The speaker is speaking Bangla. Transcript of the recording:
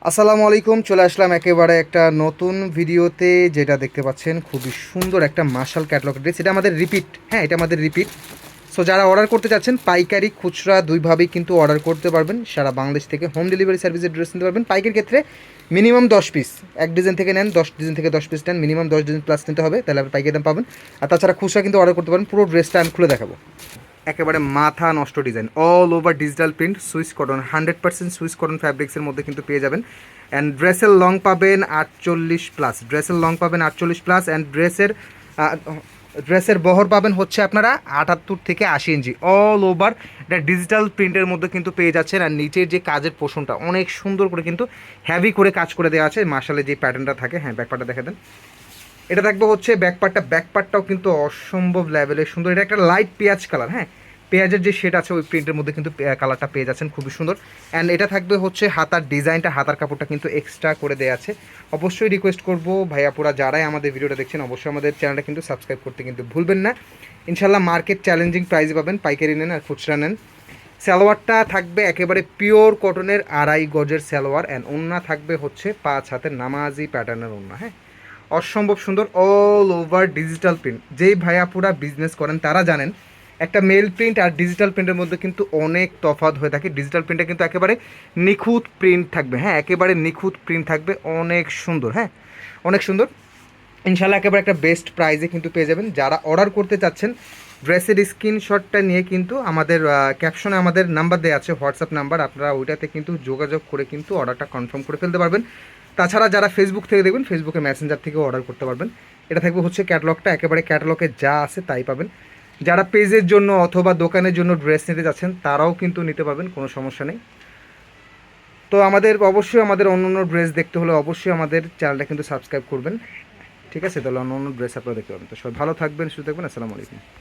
আসসালামু আলাইকুম, চলে আসলাম একেবারে একটা নতুন ভিডিওতে। যেটা দেখতে পাচ্ছেন খুবই সুন্দর একটা মার্শাল ক্যাটালগ ড্রেস। এটা আমাদের রিপিট, হ্যাঁ এটা আমাদের রিপিট। সো যারা অর্ডার করতে চাচ্ছেন পাইকারি খুচরা দুইভাবেই কিন্তু অর্ডার করতে পারবেন। সারা বাংলাদেশ থেকে হোম ডেলিভারি সার্ভিসের ড্রেস নিতে পারবেন। পাইকারি ক্ষেত্রে মিনিমাম 10 পিস, এক ডিজাইন থেকে নেন, 10 ডিজাইন থেকে 10 পিস নেন, মিনিমাম 10 ডিজাইন প্লাস নিতে হবে, তাহলে আপনি পাইকারি দাম পাবেন। আর তাছাড়া খুচরা কিন্তু অর্ডার করতে পারেন। পুরো ড্রেসটা আমি খুলে দেখাবো। একেবারে মাথা নষ্ট design, all over digital print, Swiss cotton, 100% Swiss cotton ফ্যাব্রিক্সের মধ্যে কিন্তু পেয়ে যাবেন। অ্যান্ড ড্রেসের লং পাবেন 48+, ড্রেসের লং পাবেন 48+, অ্যান্ড ড্রেসের বহর পাবেন হচ্ছে আপনারা 78 থেকে 80 ইঞ্চি, অল ওভার। এটা ডিজিটাল প্রিন্টের মধ্যে কিন্তু পেয়ে যাচ্ছেন। আর নিচের যে কাজের পোর্শনটা অনেক সুন্দর করে কিন্তু হ্যাভি করে কাজ করে দেওয়া আছে। মার্শালের যে প্যাটার্নটা থাকে, হ্যাঁ ব্যাকপার্টটা দেখে দেন। এটা থাকবে হচ্ছে ব্যাকপার্টটাও কিন্তু অসম্ভব লেভেলের সুন্দর। এটা একটা লাইট পেঁয়াজ কালার, হ্যাঁ পেঁয়াজের যে শেড আছে ওই প্রিন্টের মধ্যে কিন্তু কালারটা পেয়ে যাচ্ছেন, খুবই সুন্দর। অ্যান্ড এটা থাকবে হচ্ছে হাতার ডিজাইনটা, হাতার কাপড়টা কিন্তু এক্সট্রা করে দেওয়া আছে। অবশ্যই রিকোয়েস্ট করবো ভাইয়াপুরা যারাই আমাদের ভিডিওটা দেখছেন, অবশ্যই আমাদের চ্যানেলটা কিন্তু সাবস্ক্রাইব করতে কিন্তু ভুলবেন না। ইনশাল্লাহ মার্কেট চ্যালেঞ্জিং প্রাইস পাবেন, পাইকারি নেন আর খুচরা নেন। সালোয়ারটা থাকবে একেবারে পিওর কটনের 2.5 গজের সালোয়ার। অ্যান্ড ওড়না থাকবে হচ্ছে 5 হাতের নামাজি প্যাটার্নের ওড়না, হ্যাঁ অসম্ভব সুন্দর, অল ওভার ডিজিটাল প্রিন্ট। যেই ভাইয়াপুরা বিজনেস করেন তারা জানেন একটা মেল প্রিন্ট আর ডিজিটাল প্রিন্টের মধ্যে কিন্তু অনেক তফাৎ হয়ে থাকে। ডিজিটাল প্রিন্টে কিন্তু একেবারে নিখুঁত প্রিন্ট থাকবে, হ্যাঁ একেবারে নিখুঁত প্রিন্ট থাকবে, অনেক সুন্দর, হ্যাঁ অনেক সুন্দর। ইনশাল্লাহ একেবারে একটা বেস্ট প্রাইসে কিন্তু পেয়ে যাবেন। যারা অর্ডার করতে চাচ্ছেন ড্রেসের স্ক্রিনশটটা নিয়ে কিন্তু আমাদের ক্যাপশনে আমাদের নাম্বার দেওয়া আছে, হোয়াটসঅ্যাপ নাম্বার, আপনারা ওইটাতে কিন্তু যোগাযোগ করে কিন্তু অর্ডারটা কনফার্ম করে ফেলতে পারবেন। তাছাড়া যারা ফেসবুক থেকে দেখবেন, ফেসবুকে মেসেঞ্জার থেকেও অর্ডার করতে পারবেন। এটা থাকবে হচ্ছে ক্যাটালগটা, একেবারে ক্যাটালগে যা আছে তাই পাবেন। যারা পেজের জন্য অথবা দোকানের জন্য ড্রেস নিতে যাচ্ছেন তারাও কিন্তু নিতে পারবেন, কোনো সমস্যা নেই। তো অবশ্যই আমাদের অন্য অন্য ড্রেস দেখতে হলে অবশ্যই আমাদের চ্যানেলটা কিন্তু সাবস্ক্রাইব করবেন। ঠিক আছে, তাহলে অন্য অন্য ড্রেস আপনারা দেখতে পাবেন। তো সবাই ভালো থাকবেন, সুস্থ থাকবেন। আসসালামু আলাইকুম।